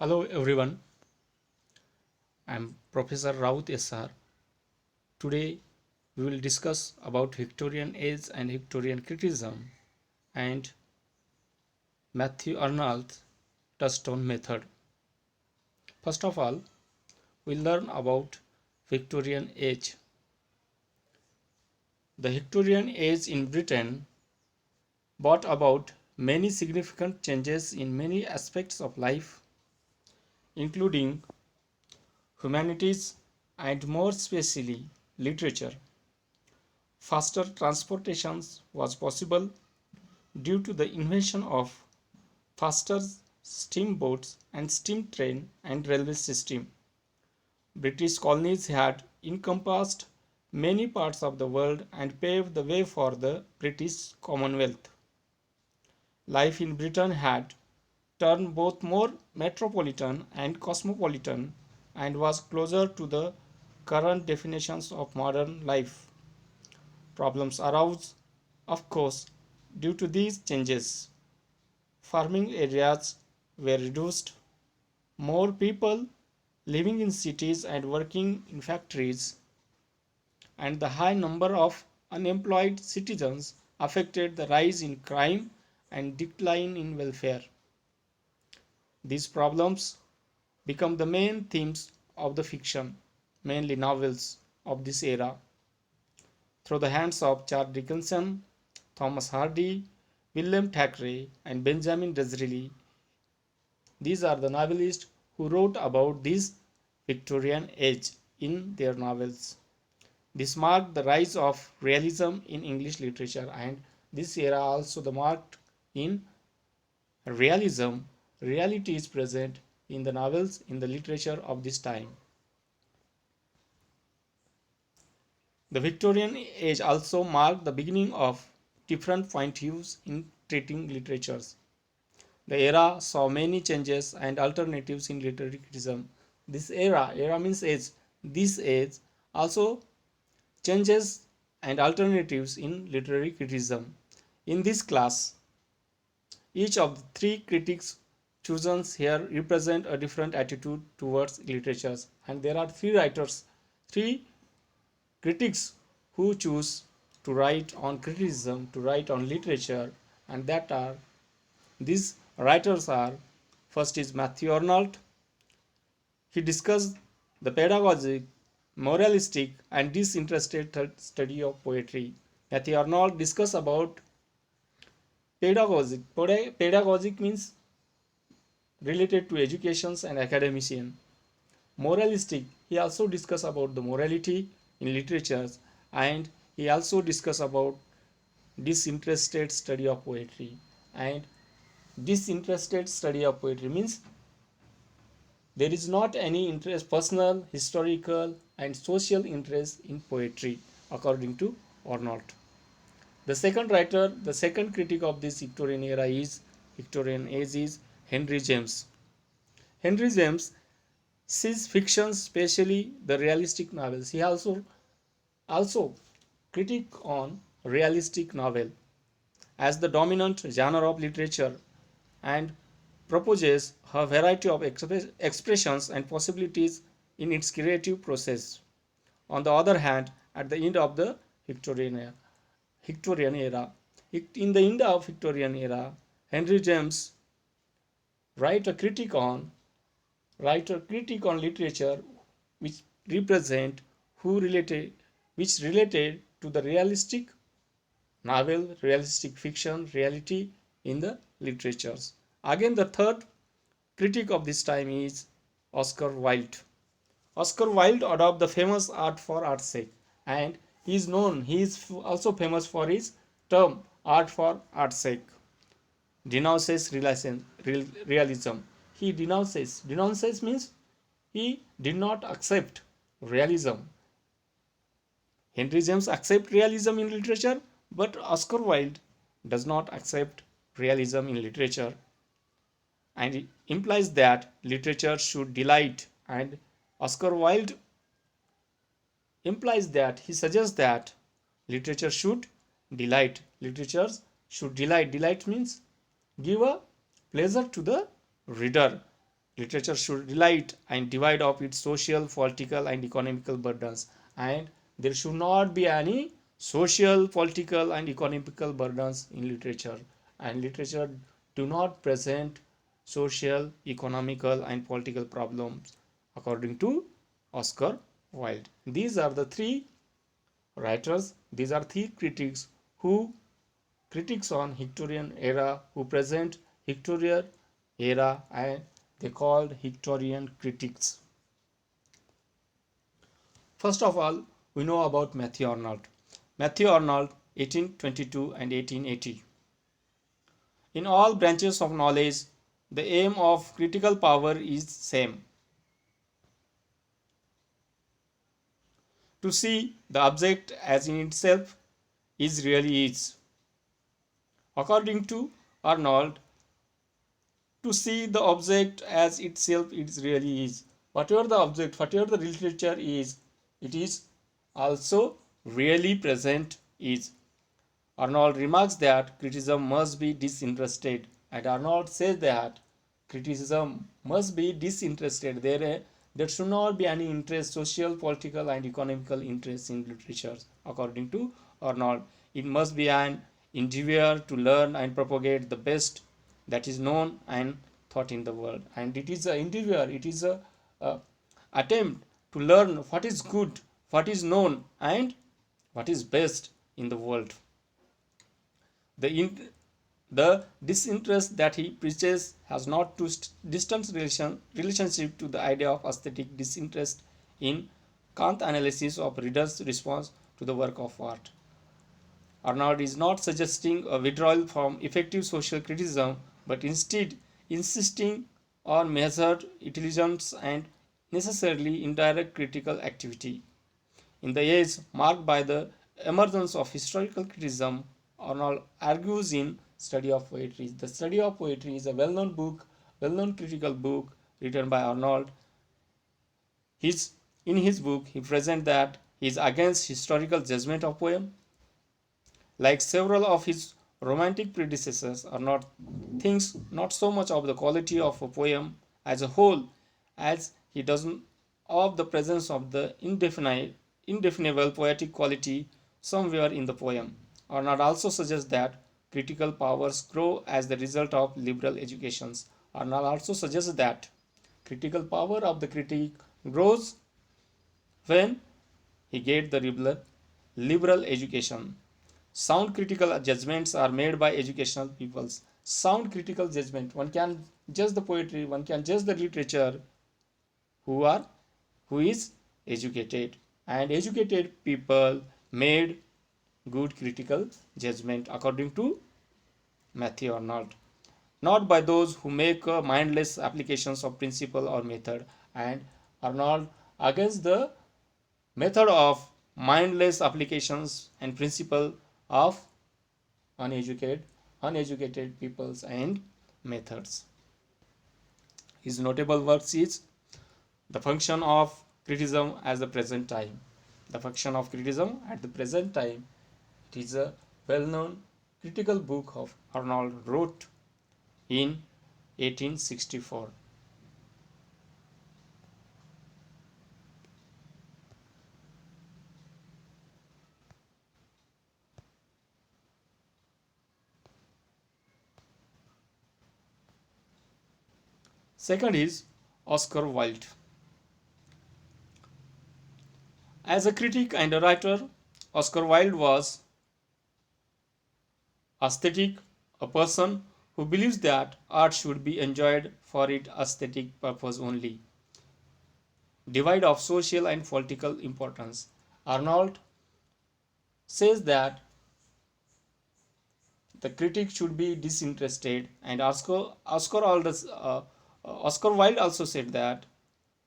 Hello everyone, I'm Professor Raut SR. Today we will discuss about Victorian age and Victorian criticism and Matthew Arnold's touchstone method. First of all, we'll learn about Victorian age. The Victorian age in Britain brought about many significant changes in many aspects of life, including humanities and more especially literature. Faster transportations was possible due to the invention of faster steamboats and steam train and railway system. British colonies had encompassed many parts of the world and paved the way for the British Commonwealth. Life in Britain had turned both more metropolitan and cosmopolitan and was closer to the current definitions of modern life. Problems arose, of course, due to these changes. Farming areas were reduced, more people living in cities and working in factories, and the high number of unemployed citizens affected the rise in crime and decline in welfare. These problems become the main themes of the fiction, mainly novels, of this era. Through the hands of Charles Dickens, Thomas Hardy, William Thackeray, and Benjamin Disraeli, these are the novelists who wrote about this Victorian age in their novels. This marked the rise of realism in English literature, and this era also the marked in realism. Reality is present in the novels, in the literature of this time. The Victorian age also marked the beginning of different point of views in treating literatures. The era saw many changes and alternatives in literary criticism. Era means age. This age also changes and alternatives in literary criticism. In this class, each of the three critics chosen here represent a different attitude towards literatures, and there are three critics who choose to write on criticism, to write on literature, and that are these writers are: first is Matthew Arnold. He discussed the pedagogic, moralistic, and disinterested study of poetry. Matthew Arnold discussed about pedagogic. Pedagogic means related to educations and academician. Moralistic, he also discussed about the morality in literatures, and he also discussed about disinterested study of poetry. And disinterested study of poetry means there is not any interest, personal, historical, and social interest in poetry, according to Arnold. The second writer, the second critic of this Victorian age is Henry James. Henry James sees fiction, especially the realistic novels. He also critic on realistic novel as the dominant genre of literature and proposes a variety of expressions and possibilities in its creative process. On the other hand, at the end of the Victorian era, in the end of Victorian era, Henry James write a critique on literature which represent who related which related to the realistic novel, realistic fiction, reality in the literatures. Again, the third critic of this time is Oscar Wilde. Oscar Wilde adopted the famous art for art's sake, and he is also famous for his term art for art's sake. Denounces realism. He denounces means he did not accept realism. Henry James accept realism in literature, but Oscar Wilde does not accept realism in literature, and it implies that literature should delight. And Oscar Wilde implies that he suggests that literature should delight. Literature should delight. Delight means give a pleasure to the reader. Literature should relate and divide up its social, political, and economical burdens, and there should not be any social, political, and economical burdens in literature. And literature do not present social, economical, and political problems according to Oscar Wilde. These are the three writers, these are three critics who critics on Victorian era who present Victorian era, and they called Victorian critics. First of all, we know about Matthew Arnold. Matthew Arnold, 1822 and 1880. In all branches of knowledge, the aim of critical power is same: to see the object as in itself is really is. According to Arnold, to see the object as itself it really is. Whatever the object, whatever the literature is, it is also really present is. Arnold remarks that criticism must be disinterested, and Arnold says that criticism must be disinterested. There should not be any interest, social, political, and economical interest in literature. According to Arnold, it must be an endeavor to learn and propagate the best that is known and thought in the world. And it is an endeavor, it is a attempt to learn what is good, what is known, and what is best in the world. The disinterest that he preaches has not too distant relationship to the idea of aesthetic disinterest in Kant analysis of readers' response to the work of art. Arnold is not suggesting a withdrawal from effective social criticism, but instead insisting on measured intelligence and necessarily indirect critical activity. In the age marked by the emergence of historical criticism, Arnold argues in Study of Poetry. The Study of Poetry is a well-known book, well-known critical book written by Arnold. In his book, he presents that he is against historical judgment of poem. Like several of his romantic predecessors, Arnold thinks not so much of the quality of a poem as a whole as he does of the presence of the indefinable poetic quality somewhere in the poem. Arnold also suggests that critical powers grow as the result of liberal educations. Arnold also suggests that critical power of the critic grows when he gets the liberal education. Sound critical judgments are made by educational peoples. Sound critical judgment, one can judge the poetry, one can judge the literature who is educated, and educated people made good critical judgment according to Matthew Arnold, not by those who make mindless applications of principle or method. And Arnold against the method of mindless applications and principle of uneducated peoples and methods. His notable works is The Function of Criticism at the Present Time. The Function of Criticism at the Present Time. It is a well-known critical book of Arnold wrote in 1864. Second is Oscar Wilde. As a critic and a writer, Oscar Wilde was aesthetic, a person who believes that art should be enjoyed for its aesthetic purpose only, devoid of social and political importance. Arnold says that the critic should be disinterested, and Oscar Wilde also said that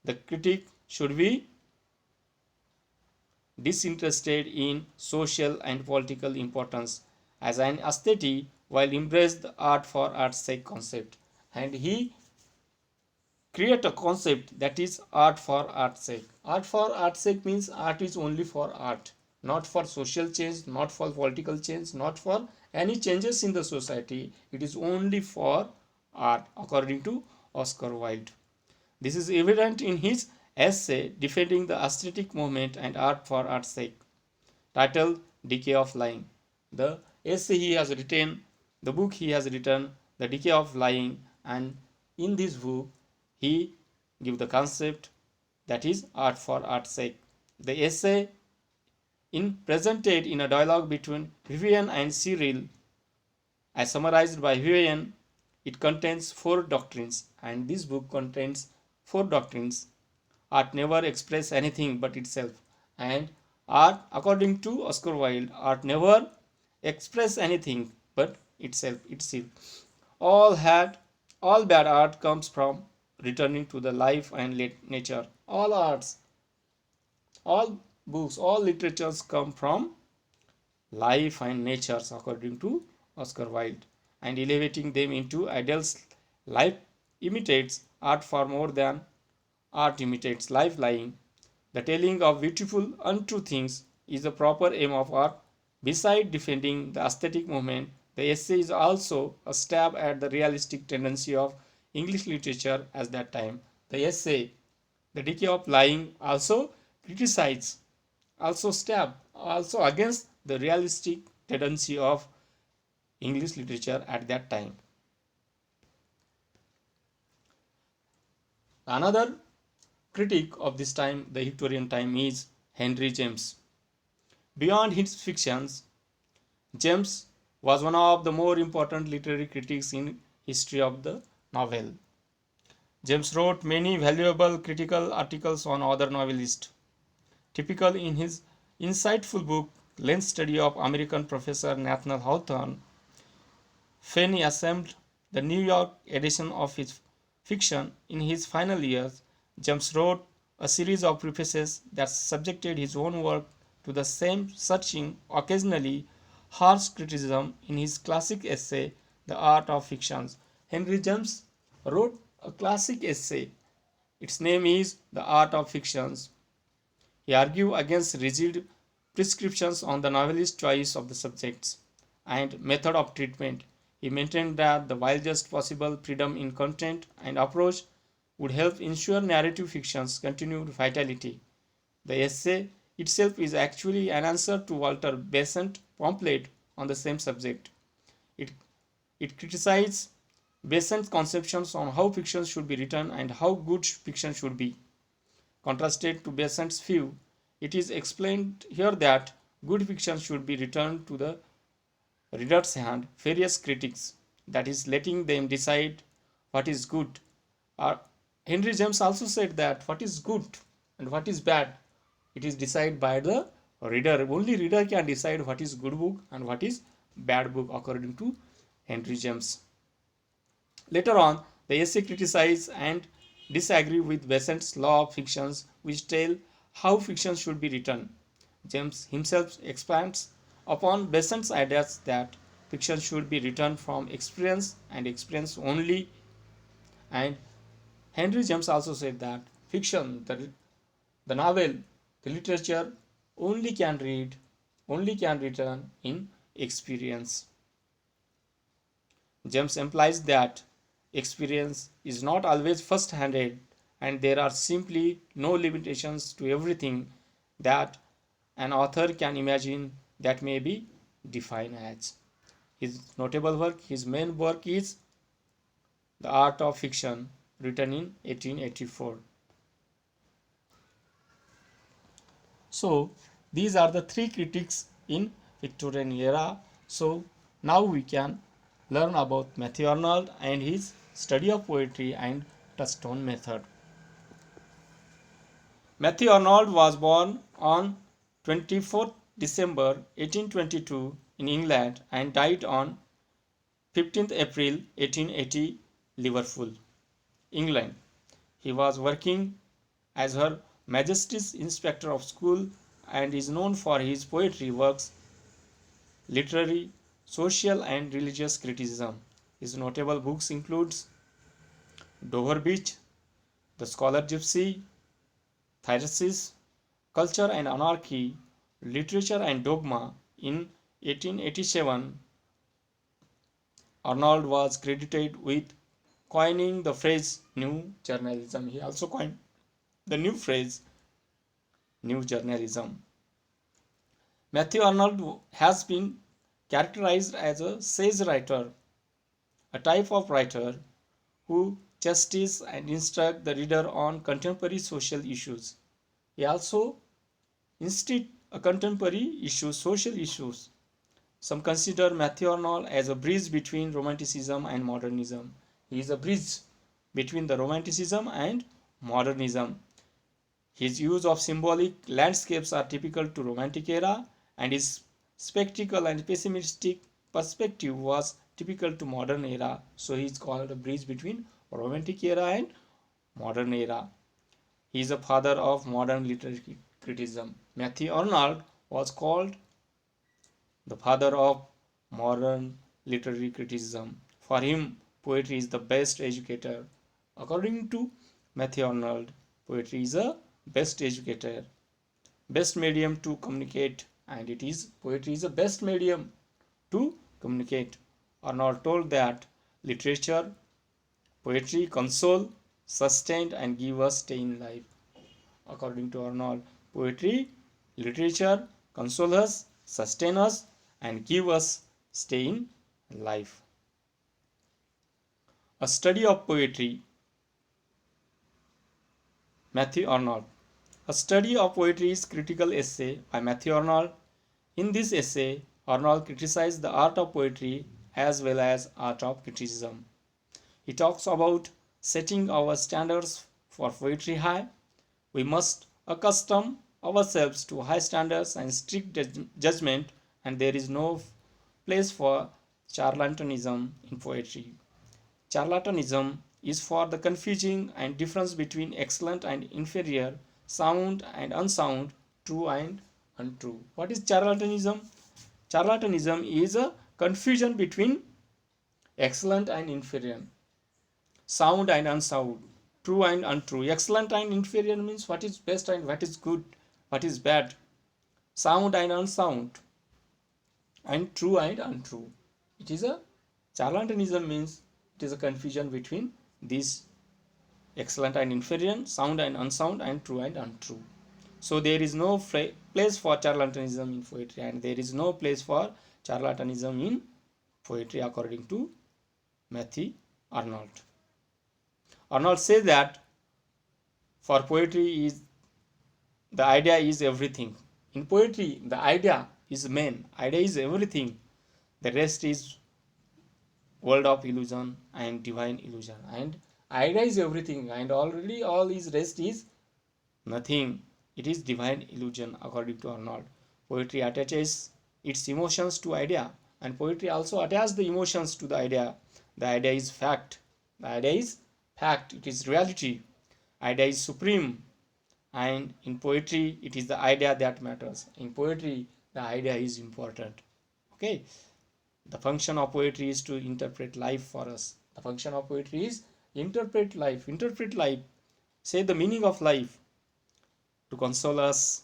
the critic should be disinterested in social and political importance as an aesthete, while embrace the art for art's sake concept. And he create a concept that is art for art's sake. Art for art's sake means art is only for art, not for social change, not for political change, not for any changes in the society. It is only for art, according to Oscar Wilde. This is evident in his essay defending the aesthetic movement and art for art's sake, titled Decay of Lying. The essay he has written, the book he has written, The Decay of Lying, and in this book he gives the concept that is art for art's sake. The essay in presented in a dialogue between Vivian and Cyril, as summarized by Vivian, it contains four doctrines, and this book contains four doctrines. Art never expresses anything but itself, and art, according to Oscar Wilde, art never expresses anything but itself. All bad art comes from returning to the life and nature. All arts, all books, all literatures come from life and natures, according to Oscar Wilde, and elevating them into ideals. Life imitates art far more than art imitates life. Lying, the telling of beautiful, untrue things, is the proper aim of art. Beside defending the aesthetic movement, the essay is also a stab at the realistic tendency of English literature at that time. The essay, The Decay of Lying, also criticizes, also against the realistic tendency of English literature at that time. Another critic of this time, the Victorian time, is Henry James. Beyond his fictions, James was one of the more important literary critics in history of the novel. James wrote many valuable critical articles on other novelists. Typical in his insightful book, Length Study of American Professor Nathaniel Hawthorne, Fanny assembled the New York edition of his fiction. In his final years, James wrote a series of prefaces that subjected his own work to the same searching, occasionally harsh criticism. In his classic essay, The Art of Fiction, Henry James wrote a classic essay. Its name is The Art of Fiction. He argued against rigid prescriptions on the novelist's choice of the subjects and method of treatment. He maintained that the widest possible freedom in content and approach would help ensure narrative fiction's continued vitality. The essay itself is actually an answer to Walter Besant's pamphlet on the same subject. It, it criticizes Besant's conceptions on how fiction should be written and how good fiction should be. Contrasted to Besant's view, it is explained here that good fiction should be returned to the reader's hand. Various critics, that is, letting them decide what is good. Henry James also said that what is good and what is bad, it is decided by the reader. Only reader can decide what is good book and what is bad book, according to Henry James. Later on, the essay criticized and disagree with Besant's law of fictions, which tell how fiction should be written. James himself expands upon Besant's ideas that fiction should be written from experience and experience only. And Henry James also said that fiction, the novel, the literature only can return in experience. James implies that experience is not always first-handed, and there are simply no limitations to everything that an author can imagine that may be defined as. His notable work, his main work is The Art of Fiction, written in 1884. So these are the three critics in Victorian era. So now we can learn about Matthew Arnold and his study of poetry and touchstone method. Matthew Arnold was born on 24th December 1822 in England and died on 15th April 1880, Liverpool, England. He was working as Her Majesty's Inspector of School and is known for his poetry works, literary, social and religious criticism. His notable books include Dover Beach, The Scholar Gypsy, Thyresis, Culture and Anarchy, Literature and Dogma. In 1887, Arnold was credited with coining the phrase new journalism. He also coined the new phrase new journalism. Matthew Arnold has been characterized as a sage writer, a type of writer who justice and instruct the reader on contemporary social issues. He also instead a contemporary issues, social issues. Some consider Matthew Arnold as a bridge between Romanticism and modernism. He is a bridge between the Romanticism and modernism. His use of symbolic landscapes are typical to Romantic era, and his spectacle and pessimistic perspective was typical to modern era. So he is called a bridge between Romantic era and modern era. He is a father of modern literary criticism. Matthew Arnold was called the father of modern literary criticism. For him, poetry is the best educator. According to Matthew Arnold, poetry is a best educator, best medium to communicate, and it is poetry is the best medium to communicate. Arnold told that literature, poetry console, sustain, and give us stay in life. According to Arnold, poetry, literature console us, sustain us, and give us stay in life. A study of poetry. Matthew Arnold. A study of poetry is critical essay by Matthew Arnold. In this essay, Arnold criticized the art of poetry as well as art of criticism. He talks about setting our standards for poetry high. We must accustom ourselves to high standards and strict judgment, and there is no place for charlatanism in poetry. Charlatanism is for the confusing and difference between excellent and inferior, sound and unsound, true and untrue. What is charlatanism? Charlatanism is a confusion between excellent and inferior, sound and unsound, true and untrue. Excellent and inferior means what is best and what is good, what is bad, sound and unsound, and true and untrue. It is a charlatanism means it is a confusion between these excellent and inferior, sound and unsound, and true and untrue. So there is no place for charlatanism in poetry, and there is no place for charlatanism in poetry according to Matthew Arnold. Arnold says that for poetry is the idea is everything. In poetry, the idea is main. Idea is everything. The rest is world of illusion and divine illusion. And idea is everything, and already all is rest is nothing. It is divine illusion according to Arnold. Poetry attaches its emotions to idea, and poetry also attaches the emotions to the idea. The idea is fact. The idea is fact. It is reality. Idea is supreme, and in poetry it is the idea that matters. In poetry the idea is important. Okay, the function of poetry is to interpret life for us. The function of poetry is interpret life, say the meaning of life, to console us,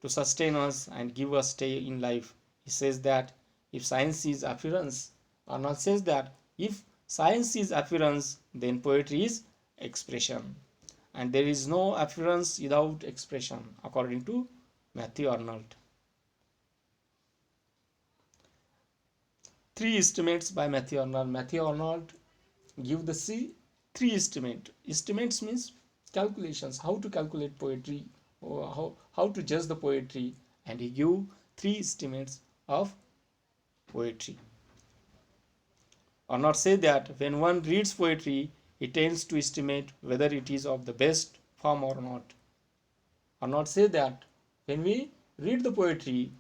to sustain us, and give us stay in life. He says that if science is appearance, Arnold says that if science is appearance, then poetry is expression, and there is no appearance without expression according to Matthew Arnold. Three estimates by Matthew Arnold. Matthew Arnold give the three estimates means calculations, how to calculate poetry, or how to judge the poetry, and he give three estimates of poetry. Arnold say that when one reads poetry, he tends to estimate whether it is of the best form or not. Arnold say that when we read the poetry,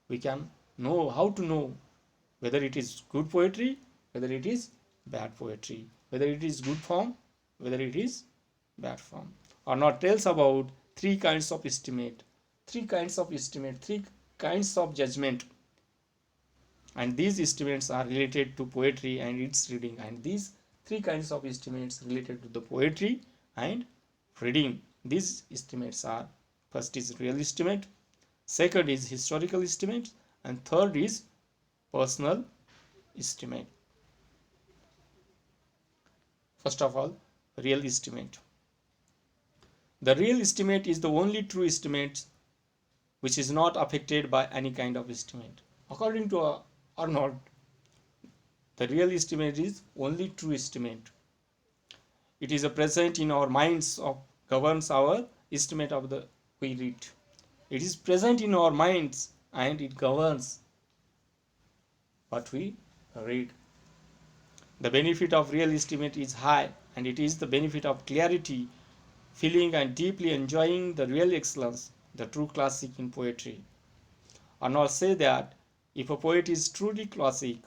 we can know how to know whether it is good poetry, whether it is bad poetry, whether it is good form, whether it is bad form. Arnold tells about three kinds of estimate, three kinds of judgment, and these estimates are related to poetry and its reading. And these three kinds of estimates related to the poetry and reading. These estimates are: first is real estimate, second is historical estimate, and third is personal estimate. First of all, real estimate. The real estimate is the only true estimate which is not affected by any kind of estimate. According to Arnold, the real estimate is only true estimate. It is a present in our minds of governs our estimate of the we read. It is present in our minds and it governs what we read. The benefit of real estimate is high, and it is the benefit of clarity, feeling, and deeply enjoying the real excellence, the true classic in poetry. Arnold say that if a poet is truly classic,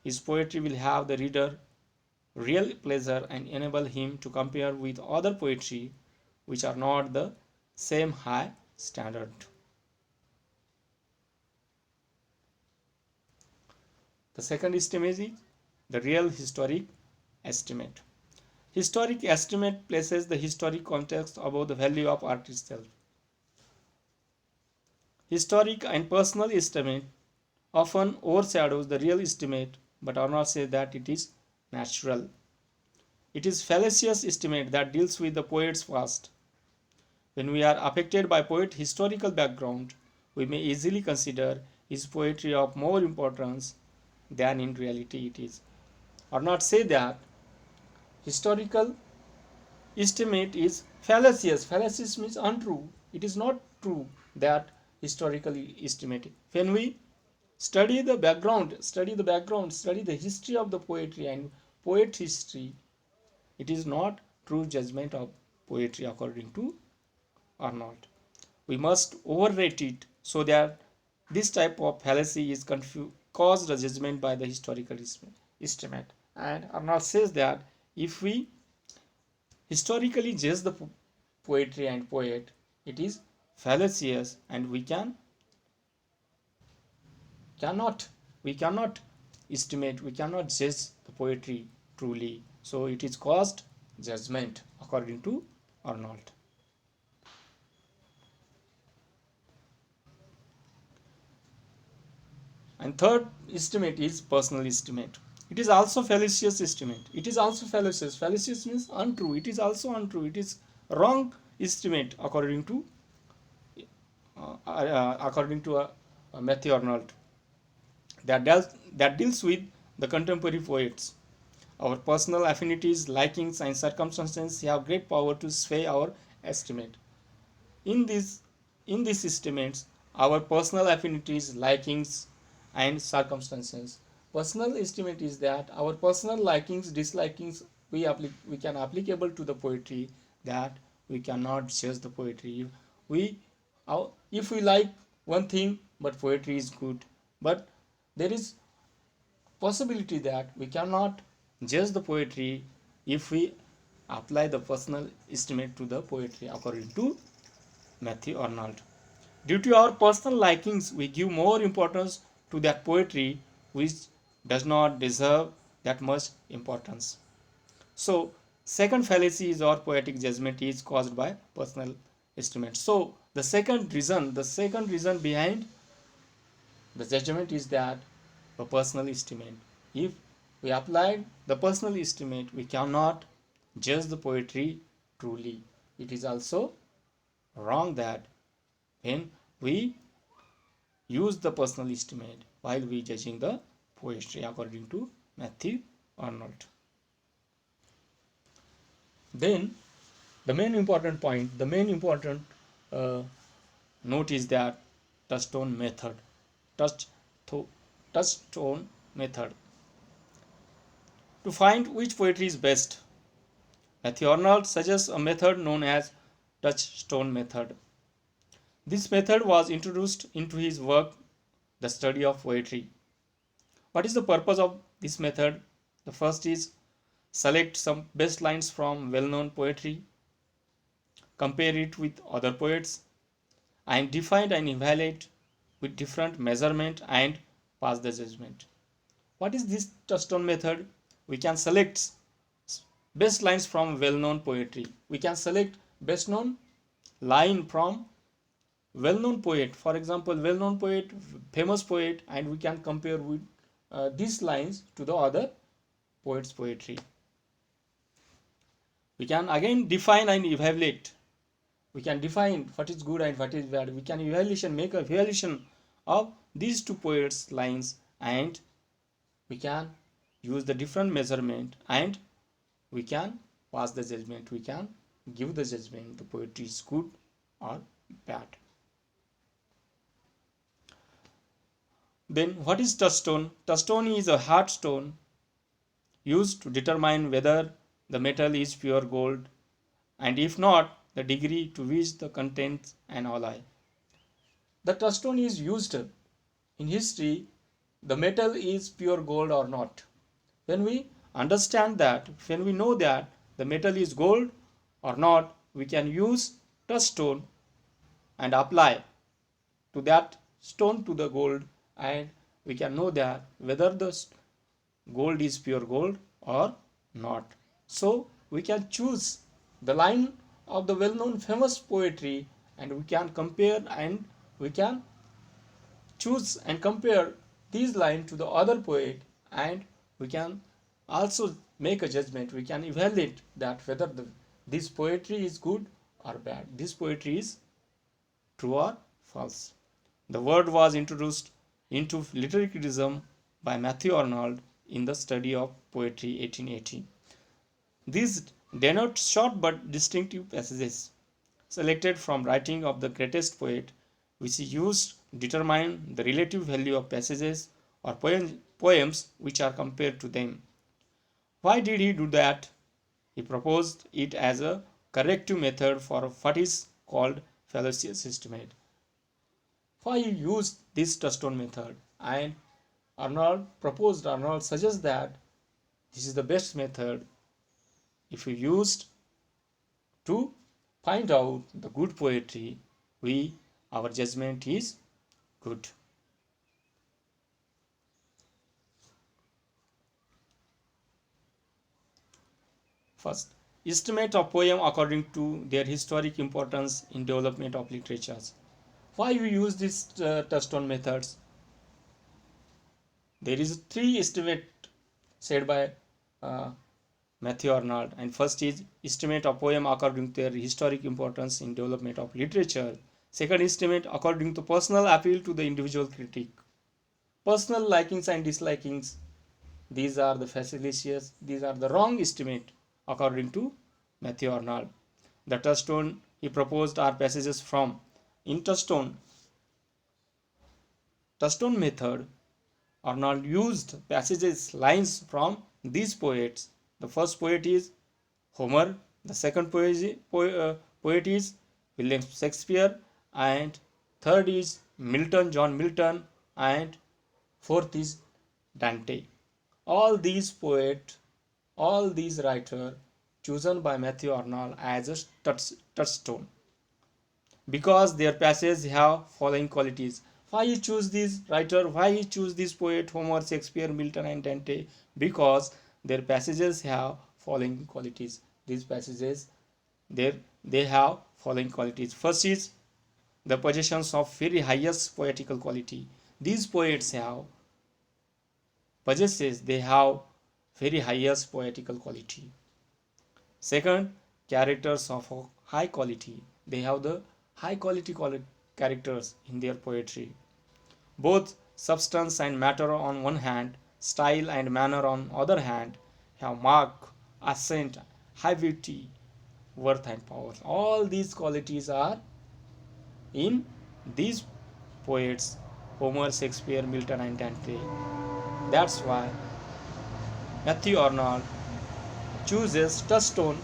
his poetry will have the reader real pleasure and enable him to compare with other poetry which are not the same high standard. The second estimate is the real historic estimate. Historic estimate places the historic context above the value of art itself. Historic and personal estimate often overshadows the real estimate, but Arnold says that it is natural. It is fallacious estimate that deals with the poet's past. When we are affected by poet's historical background, we may easily consider his poetry of more importance than in reality it is. Arnold say that historical estimate is fallacious. Fallacious means untrue. It is not true that historically estimated. When we study the background, study the history of the poetry and poet history, it is not true judgment of poetry according to Arnold. We must overrate it so that this type of fallacy is caused a judgment by the historical estimate. And Arnold says that if we historically judge the poetry and poet, it is fallacious and we cannot estimate, we cannot judge the poetry truly. So it is caused judgment according to Arnold. And third estimate is personal estimate. It is also fallacious estimate. It is also fallacious. Fallacious means untrue. It is also untrue. It is wrong estimate according to Matthew Arnold that deals with the contemporary poets. Our personal affinities, likings, and circumstances have great power to sway our estimate. In these estimates, our personal affinities, likings, and circumstances. Personal estimate is that our personal likings, dislikings, we can applicable to the poetry, that we cannot judge the poetry. We if we like one thing, but poetry is good, but there is possibility that we cannot judge the poetry if we apply the personal estimate to the poetry according to Matthew Arnold. Due to our personal likings, we give more importance to that poetry which does not deserve that much importance. So, second fallacy is our poetic judgment is caused by personal estimate. So, the second reason behind the judgment is that a personal estimate. If we apply the personal estimate, we cannot judge the poetry truly. It is also wrong that when we use the personal estimate while we judging the poetry according to Matthew Arnold. Then the main important note is that touchstone method. Touchstone method. To find which poetry is best, Matthew Arnold suggests a method known as touchstone method. This method was introduced into his work, The Study of Poetry. What is the purpose of this method? The first is select some best lines from well-known poetry, compare it with other poets, and define and evaluate with different measurement and pass the judgment. What is this touchstone method? We can select best lines from well-known poetry. We can select best known line from well-known poet, for example, well-known poet, famous poet, and we can compare with these lines to the other poet's poetry. We can again define and evaluate. We can define what is good and what is bad. We can make a evaluation of these two poets' lines, and we can use the different measurement, and we can pass the judgment. We can give the judgment the poetry is good or bad. Then what is touchstone? Touchstone is a hard stone used to determine whether the metal is pure gold, and if not, the degree to which the contents an alloy. The touchstone is used in history, the metal is pure gold or not. When we understand that, when we know that the metal is gold or not, we can use touchstone and apply to that stone to the gold, and we can know that whether the gold is pure gold or not. So we can choose the line of the well-known famous poetry, and we can compare, and we can choose and compare these lines to the other poet, and we can also make a judgment. We can evaluate that whether this poetry is good or bad, this poetry is true or false. The word was introduced into literary criticism by Matthew Arnold in the study of poetry 1880. These denote short but distinctive passages selected from writing of the greatest poet, which is used to determine the relative value of passages or poems which are compared to them. Why did he do that? He proposed it as a corrective method for what is called fallacious estimate. Why he used this touchstone method? And Arnold suggests that this is the best method if you used to find out the good poetry. Our judgment is good. First, estimate of poem according to their historic importance in development of literatures. Why we use these touchstone methods? There is three estimate said by uh, Matthew Arnold, and first is estimate of poem according to their historic importance in development of literature. Second, estimate according to personal appeal to the individual critic. Personal likings and dislikings, these are the fallacious, these are the wrong estimate according to Matthew Arnold. The touchstone he proposed are passages from in touchstone method. Arnold used passages, lines from these poets. The first poet is Homer, the second poet is William Shakespeare, and third is John Milton, and fourth is Dante. All these poets, all these writers chosen by Matthew Arnold as a touchstone, because their passages have following qualities. Why he choose this writer? Why he choose this poet Homer, Shakespeare, Milton, and Dante? Because their passages have following qualities. These passages, they have following qualities. First is the possessions of very highest poetical quality. These poets they have very highest poetical quality. Second, characters of high quality. They have the high quality characters in their poetry. Both substance and matter on one hand, style and manner on other hand, have mark, accent, high beauty, worth and power. All these qualities are in these poets Homer, Shakespeare, Milton, and Dante. That's why Matthew Arnold chooses touchstone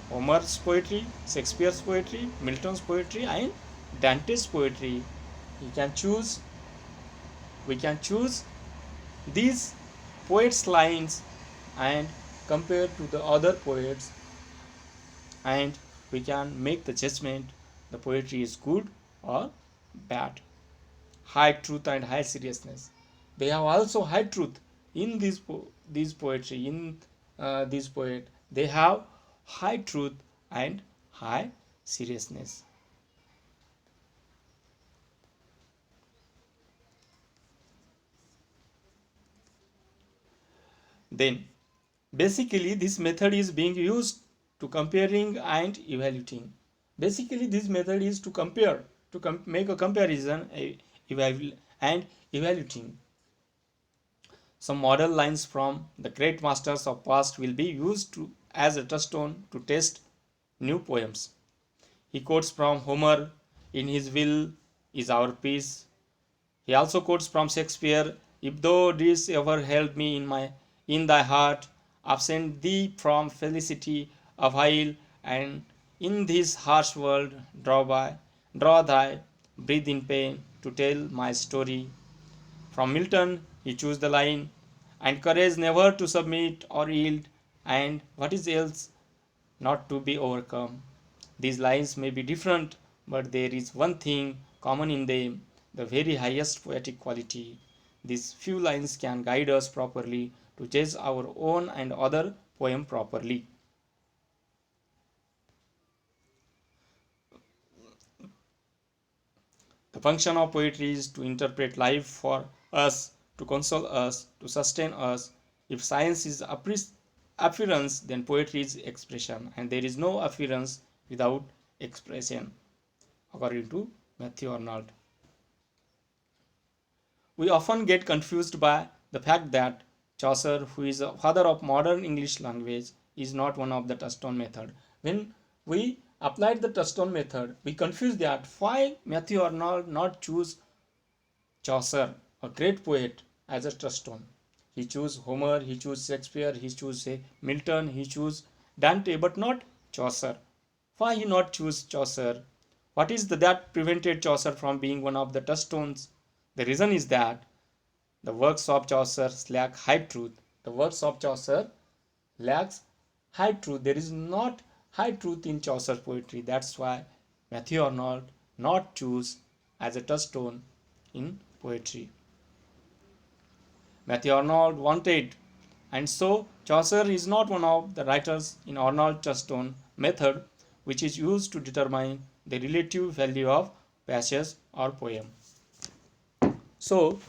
Homer's poetry, Shakespeare's poetry, Milton's poetry, and Dante's poetry. We can choose these poets' lines and compare to the other poets, and we can make the judgment the poetry is good or bad. High truth and high seriousness. They have also high truth in this poetry. In this poet, they have high truth and high seriousness. Then Basically, this method is being used to comparing and evaluating. Basically, this method is to compare, to make a comparison and evaluating. Some model lines from the great masters of past will be used as a touchstone to test new poems. He quotes from Homer in his will is our peace. He also quotes from Shakespeare, if thou didst ever held me in thy heart, absent thee from felicity of while, and in this harsh world draw thy breath in pain to tell my story. From Milton he chose the line, and courage never to submit or yield, and what is else not to be overcome. These lines may be different, but there is one thing common in them, the very highest poetic quality. These few lines can guide us properly to judge our own and other poem properly. The function of poetry is to interpret life for us, to console us, to sustain us. If science is appearance, then poetry is expression, and there is no appearance without expression, according to Matthew Arnold. We often get confused by the fact that Chaucer, who is a father of modern English language, is not one of the touchstone method. When we applied the touchstone method, we confuse that why Matthew Arnold not choose Chaucer, a great poet, as a touchstone. He chose Homer, he chose Shakespeare, he chose Milton, he chose Dante, but not Chaucer. Why he not choose Chaucer? What is that prevented Chaucer from being one of the touchstones? The reason is that the works of Chaucer lack high truth. The works of Chaucer lacks high truth. There is not high truth in Chaucer poetry. That's why Matthew Arnold not choose as a touchstone in poetry. Matthew Arnold wanted, and so Chaucer is not one of the writers in Arnold touchstone method, which is used to determine the relative value of passage or poem. So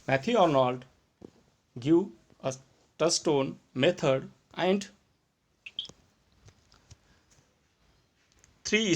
Matthew Arnold give a touchstone method and three